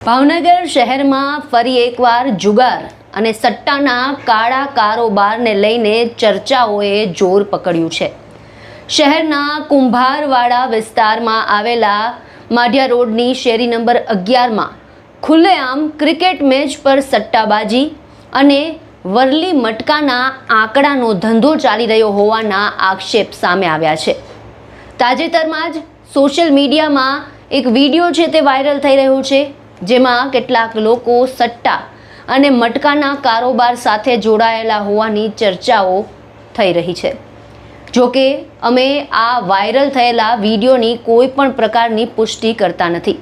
ભાવનગર શહેરમાં ફરી એકવાર જુગાર અને સટ્ટાના કાળા કારોબારને લઈને ચર્ચાઓએ જોર પકડ્યું છે। શહેરના કુંભારવાડા વિસ્તારમાં આવેલા માઢિયા રોડની શેરી નંબર 11માં ખુલ્લેઆમ ક્રિકેટ મેચ પર સટ્ટાબાજી અને વરલી મટકાના આંકડાનો ધંધો ચાલી રહ્યો હોવાના આક્ષેપ સામે આવ્યા છે। તાજેતરમાં જ સોશિયલ મીડિયામાં એક વિડીયો છે તે વાયરલ થઈ રહ્યો છે, જેમાં કેટલાક લોકો સટ્ટા અને મટકાના કારોબાર સાથે જોડાયેલા હોવાની ચર્ચાઓ થઈ રહી છે। જો કે અમે આ વાયરલ થયેલા વિડીયોની કોઈ પણ પ્રકારની પુષ્ટિ કરતા નથી,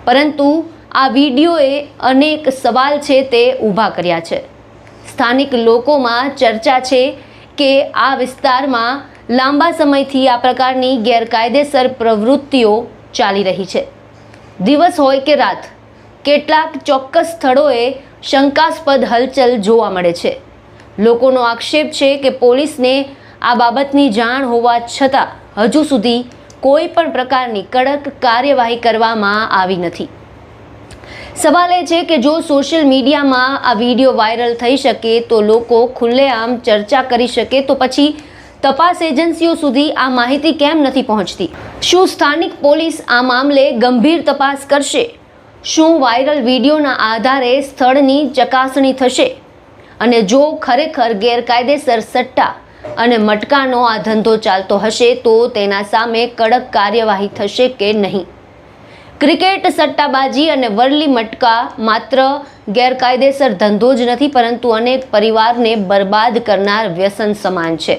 પરંતુ આ વિડીયોએ અનેક સવાલ છે તે ઊભા કર્યા છે। સ્થાનિક લોકોમાં ચર્ચા છે કે આ વિસ્તારમાં લાંબા સમયથી આ પ્રકારની ગેરકાયદેસર પ્રવૃત્તિઓ ચાલી રહી છે। દિવસ હોય કે રાત, કેટલાક ચોક્કસ સ્થળોએ શંકાસ્પદ હલચલ જોવા મળે છે। લોકોનો આક્ષેપ છે કે પોલીસને આ બાબતની જાણ હોવા છતાં હજુ સુધી કોઈ પણ પ્રકારની કડક કાર્યવાહી કરવામાં આવી નથી। સવાલ એ છે કે જો સોશિયલ મીડિયામાં આ વિડીયો વાયરલ થઈ શકે તો લોકો ખુલ્લેઆમ ચર્ચા કરી શકે, તો પછી તપાસ એજન્સીઓ સુધી આ માહિતી કેમ નથી પહોંચતી? શું સ્થાનિક પોલીસ આ મામલે ગંભીર તપાસ કરશે? શું વાયરલ વિડીયોના આધારે સ્થળની ચકાસણી થશે? અને જો ખરેખર ગેરકાયદેસર સટ્ટા અને મટકાનો આ ધંધો ચાલતો હશે તો તેના સામે કડક કાર્યવાહી થશે કે નહીં? ક્રિકેટ, સટ્ટાબાજી અને વરલી મટકા માત્ર ગેરકાયદેસર ધંધો જ નથી, પરંતુ અનેક પરિવારને બરબાદ કરનાર વ્યસન સમાન છે।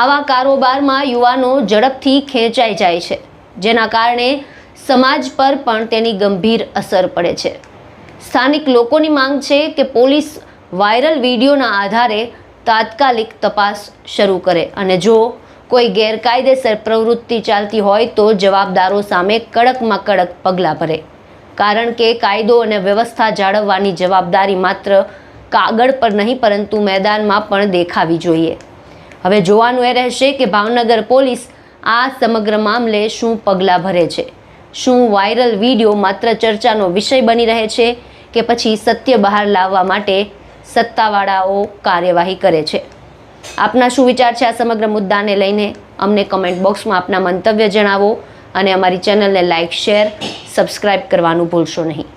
આવા કારોબારમાં યુવાનો ઝડપથી ખેંચાઈ જાય છે, જેના કારણે સમાજ પર પણ તેની ગંભીર અસર પડે છે। સ્થાનિક લોકોની માંગ છે કે પોલીસ વાયરલ વિડીયોના આધારે તાત્કાલિક તપાસ શરૂ કરે અને જો કોઈ ગેરકાયદેસર પ્રવૃત્તિ ચાલતી હોય તો જવાબદારો સામે કડકમાં કડક પગલાં ભરે, કારણ કે કાયદો અને વ્યવસ્થા જાળવવાની જવાબદારી માત્ર કાગળ પર નહીં પરંતુ મેદાનમાં પણ દેખાવી જોઈએ। હવે જોવાનું એ રહેશે કે ભાવનગર પોલીસ આ સમગ્ર મામલે શું પગલાં ભરે છે। શું વાયરલ વિડીયો માત્ર ચર્ચાનો વિષય બની રહે છે કે પછી સત્ય બહાર લાવવા માટે સત્તાવાળાઓ કાર્યવાહી કરે છે? આપના શું વિચાર છે આ સમગ્ર મુદ્દાને લઈને? અમને કમેન્ટ બોક્સમાં આપના મંતવ્ય જણાવો અને અમારી ચેનલને લાઇક, શેર, સબસ્ક્રાઇબ કરવાનું ભૂલશો નહીં।